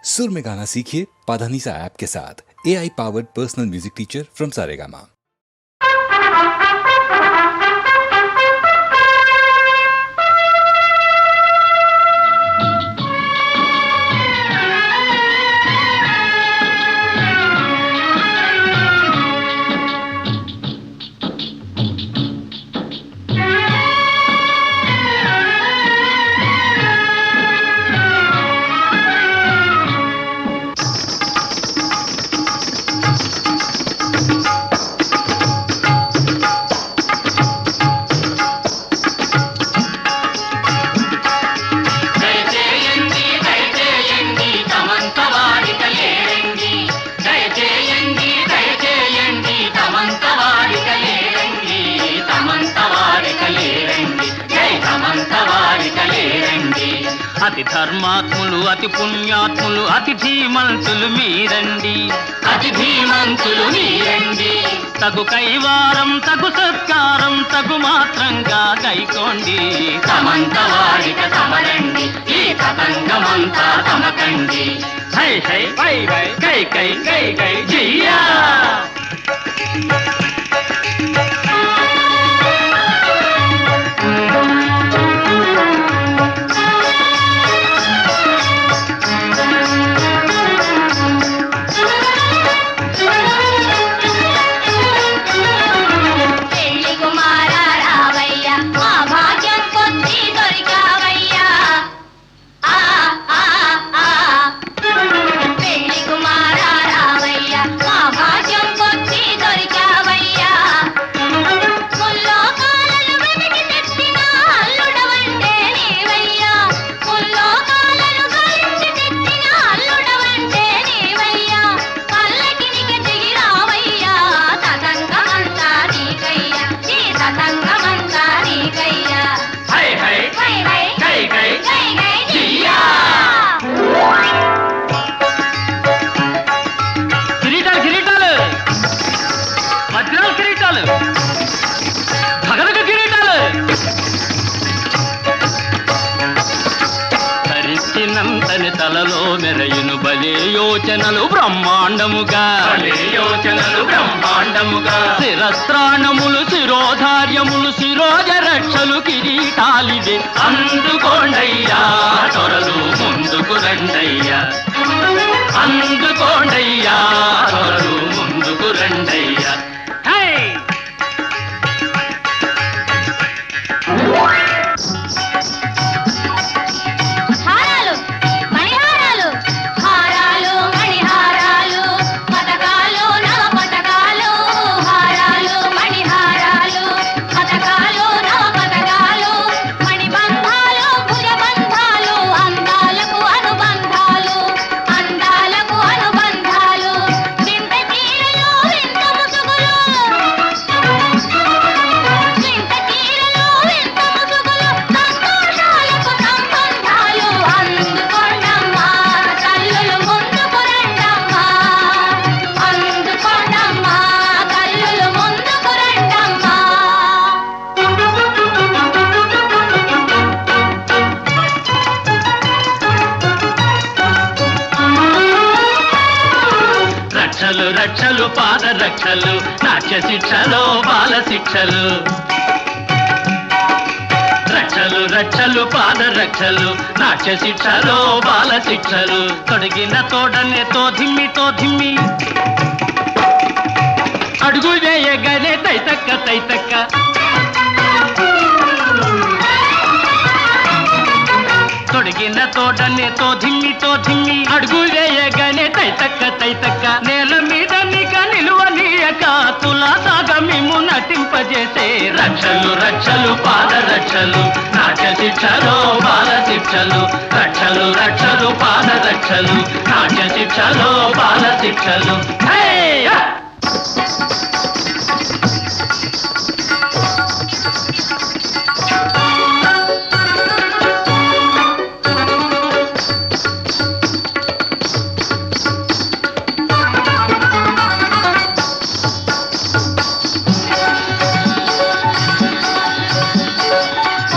सुर में गाना सीखिए पाधानीसा ऐप के साथ। AI powered personal music teacher from Saregama. అతి ధర్మాత్ములు అతి పుణ్యాత్ములు అతి ధీమంతులు మీరండి, అతి ధీమంతులు మీరండి. తగు కైవారం తగు సత్కారం తగు మాత్రంగా గైకోండి. తమంత వాడిక తమరండి, ఈ తతంగమంతా తమకండి. హై హై వై వై కై కై కై కై జియా. తలలో మెరయును బలే యోచనలు బ్రహ్మాండముగా, యోచనలు బ్రహ్మాండముగా. శిరస్త్రాణములు శిరోధార్యములు శిరోజ రక్షలు కిరీటాలిదే. అందుకోండయ్యా త్వరలు ముందుకు రండయ్యా, అందుకోండయ్యా త్వరలు ముందుకు రండయ్యా. రక్షలు పాద రక్షలు నాట్య శిక్షలో బాల శిక్షలు. రక్షలు రక్షలు పాద రక్షలు నాట్య శిక్షలో బాల శిక్షలు. తొడిగిన తోడనే తోధిమ్మి అడుగు వేయగానే తైతక్క తైతక్క. తొడిగిన తోడనే తోధిమ్మి అడుగు వేయగానే తైతక్క తైతక్క. నేల మీద నిక నిలువనీయక తులాసాగమిము నటింపజేసే. రక్షలు రక్షలు పాద రక్షలు నాట్య శిక్షలో బాల శిక్షలు. రక్షలు రక్షలు పాద రక్షలు నాట్య శిక్షలో బాల శిక్షలు.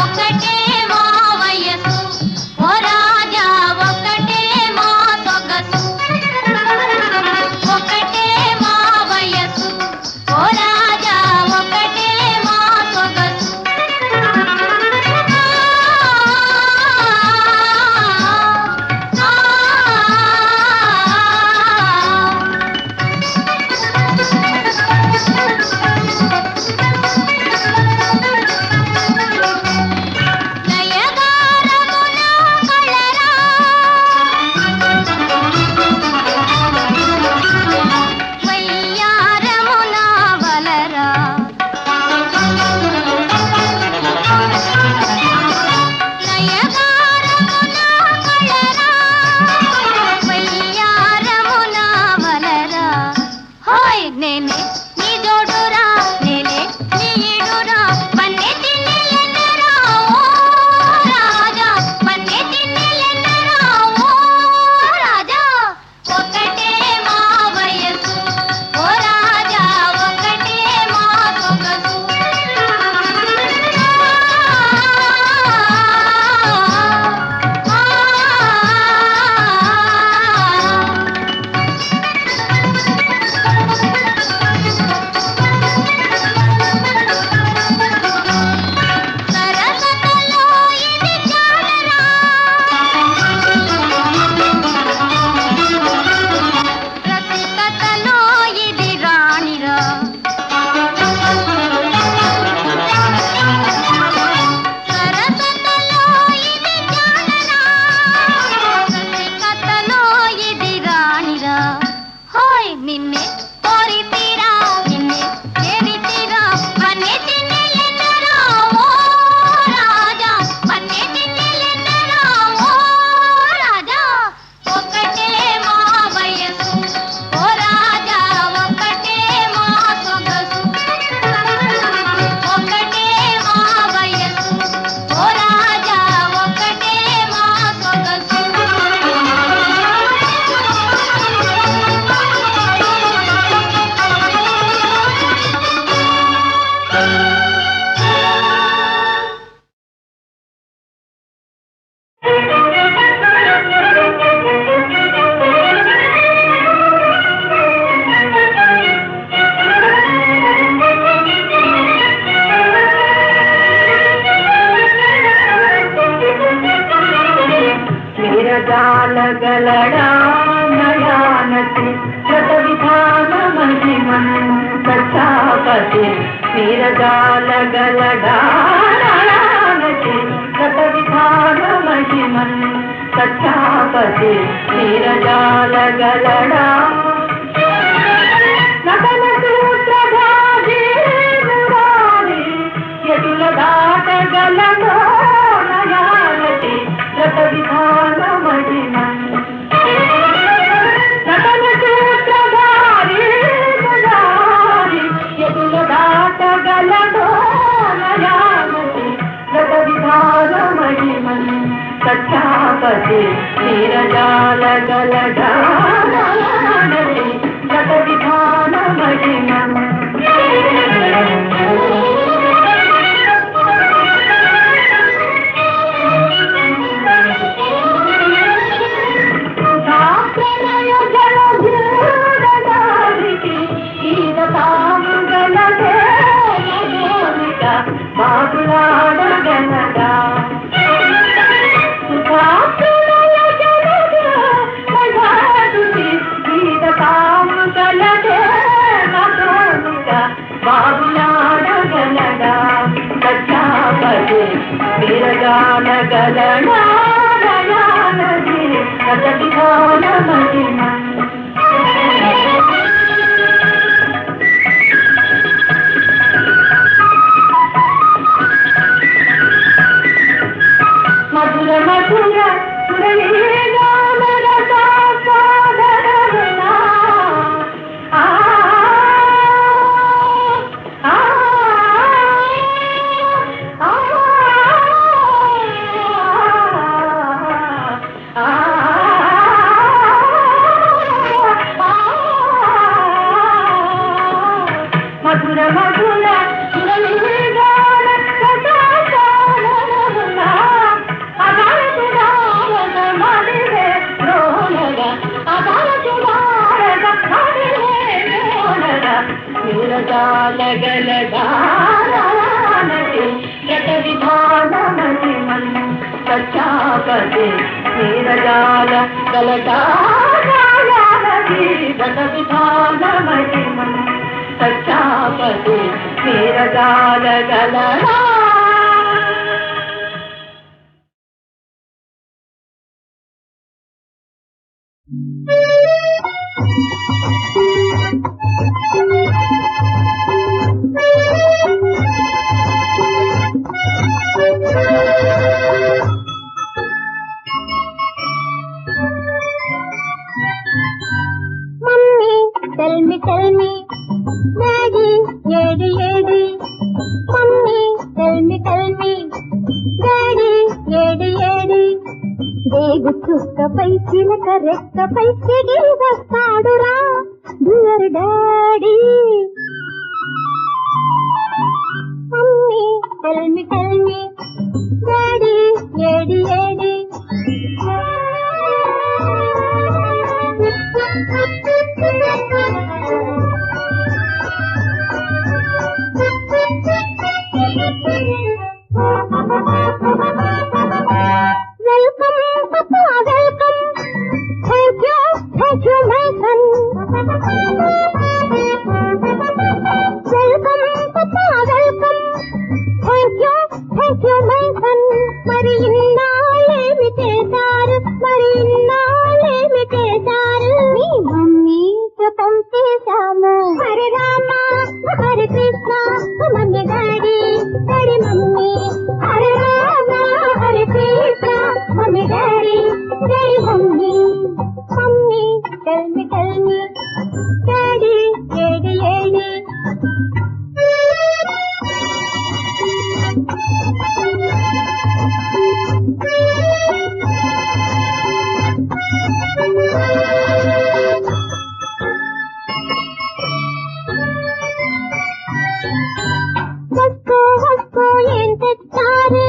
ఒకటే మా వయసు ఓ రాజా, ఒకటే మా సొగసు. నిన్నే కోరి తీరా నిన్నే చేరి తీరా మన్నే తిన్నెలెన్నరా ఓ రాజా మన్నే తిన్నెలెన్నరా ఓ రాజా ఒక్కటే మా వయసు ఓ రాజా ఒక్కటే మా సొగసు ఒక్కటే మా వయసు ఓ రాజా ఒక్కటే మా సొగసు గలడా నయానతి శత విధాన మహిమన్ సచాపతి నీరజాల గలడా నయానతి శత విధాన మహిమన్ సచాపతి నీరజాల గలడా నటన సూత్రధారి మురారి యదుల దాటగలడో నయానతి శత విధాన మహిమన్ నటన సూత్రధారి మురారి యదుల దాటగలడో నయానతి శత విధాన మహిమన్ సచాపతి నీరజాల గలడా నయానతి శత విధాన మహిమన్ బాబులాడగలడా బాబులాడగలడా సచాపతి విరగాలగలడా నయానది శత విధాన మహిమన్ మధుర మధుర మురళీగానరసాస్వాదనమునా ఆ ఆ ఆ మధుర మధుర మురళీగాన రసాస్వాదనమునా నీరజాలగలడానతి శత విధాన మహిమన్ సచాపతి నీరజాల గలడానతి శత విధాన మహిమన్ సచాపతి నీరజాల గలడా మమ్మీ tell me డాడీ ఏడి ఏడి మమ్మీ tell me డాడీ ఏడి ఏడి దేగు చుక్కపై చిలక రెక్కపై ఎగిరి వస్తాడురా dear daddy mummy tell me daddy ఏడి ఏడి welcome papa welcome thank you my son welcome papa welcome thank you my son మరి ఇన్నాళ్ళేమి చేశారు మీ మమ్మీతో పంపి tell me, daddy, ఏడి ఏడి. వస్తూ వస్తూ ఏం తెచ్చారు,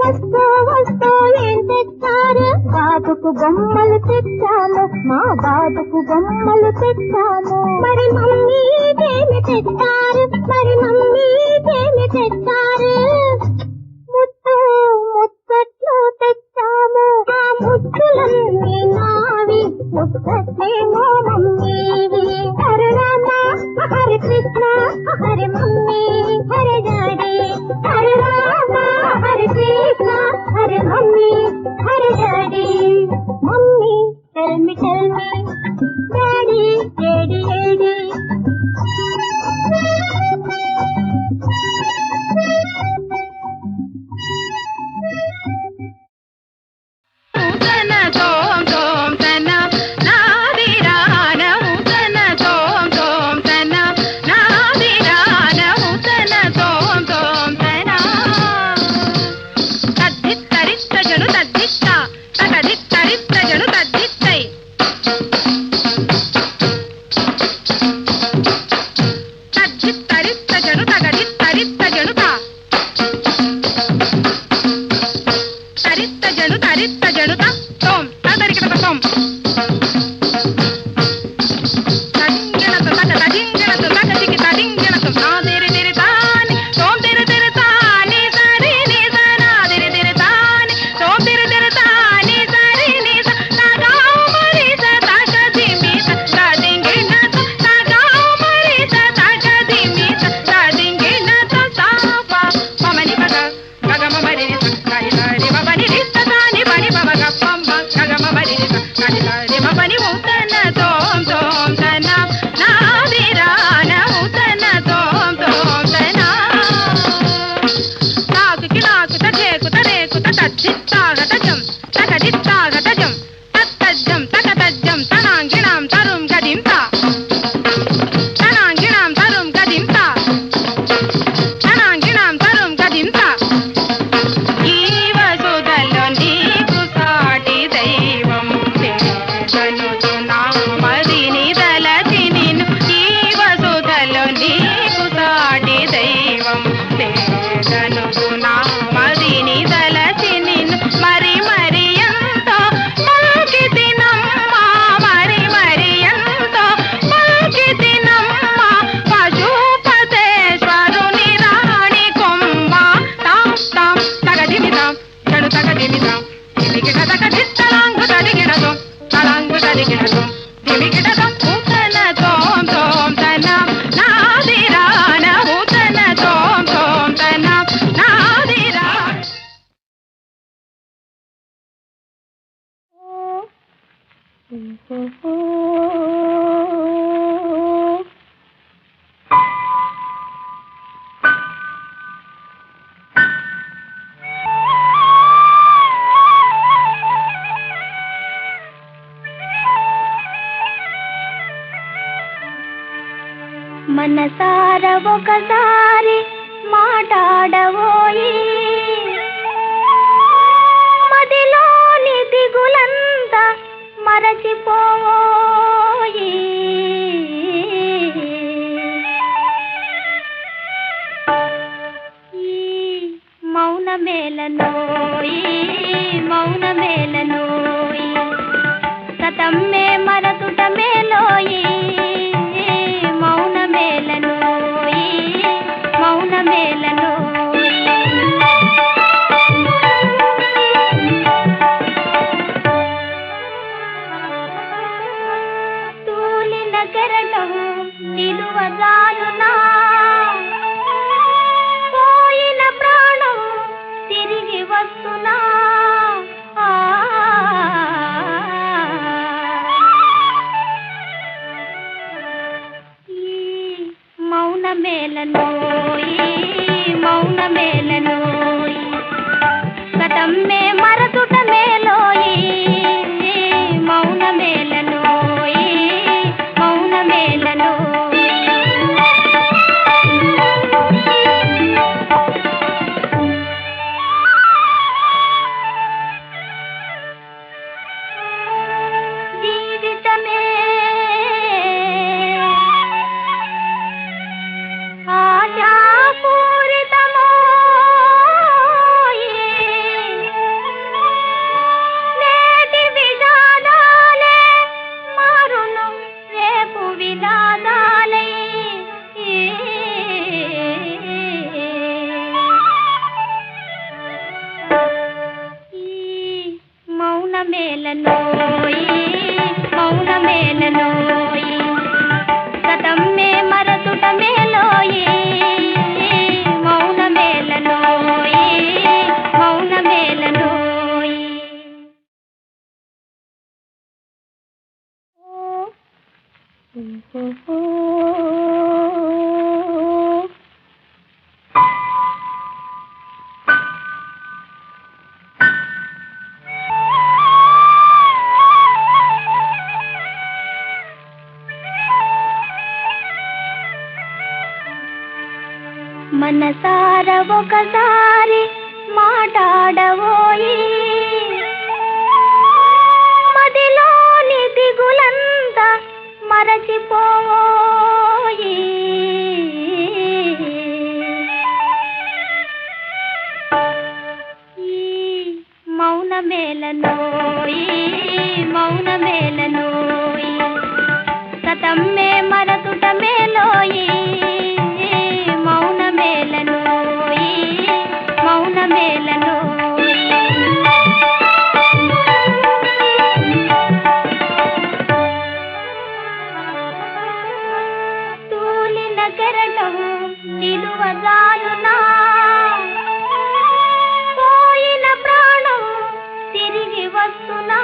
వస్తూ వస్తూ ఏం తెచ్చారు. బాబుకు బొమ్మలు తెచ్చాము, మా బాబుకు బొమ్మలు తెచ్చాము. మరి మమ్మీ ఏమి తెచ్చారు, మరి మమ్మీ ఏమి తెచ్చారు. ముత్తు ముచ్చట్లు తెచ్చాము, ఆ ముచ్చులన్నీ నావి, ముచ్చట్లేమో మమ్మీవి. Hare Rama Hare Krishna Hare mummy Hare daddy. Hare Rama Hare Krishna Hare mummy Hare daddy. Mummy tell me, daddy ఏడి ఏడి. మనసార ఒకసారి మాట్లాడవోయి, మదిలోని దిగులంతా మరచిపోయి. ఈ మౌనమేలనోయి మౌనమేలనోయి, సతమ్మే మరతుట మేలోయి. మౌనమేలనోయి మౌనమేలనోయి. మేలనోయి మౌన మేలనోయి సతమ్మే మరతుట మేలోయి మౌన మేలనోయి మౌన మేలనోయి మనసార ఒకసారి మాట్లాడవోయి మదిలోని దిగులంతా మరచిపోయి ఈ మౌన మేలనోయి మౌన మేలనోయి సతమ్మే మరతుట మేలోయి మౌన మేలనోయి మౌన మేలనోయి తూలిన కెరటం నిలువజాలునా పోయిన ప్రాణం తిరిగి వస్తున్నా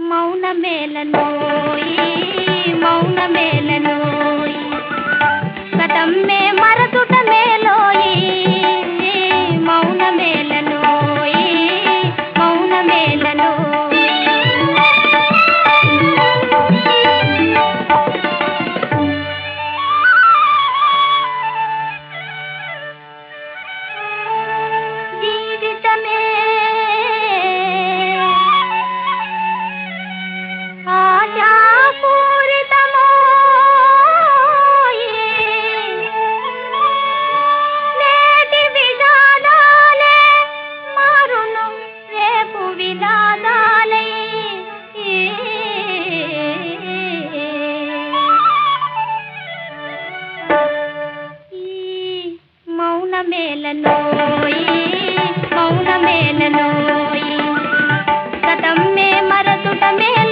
మౌన మేలనోయి మౌన మేలనోయి సతమ్మే మరతుట మేలోయి మౌన మేలనోయి మౌన మేలనోయి జీవితమే ఆశాపూరితమోయి నేటి విషాదాలే మారును రేపు వినాదాలై ఈ మౌన మేలనోయి మౌన మేలనోయి సతమ్మే మరతుట మేల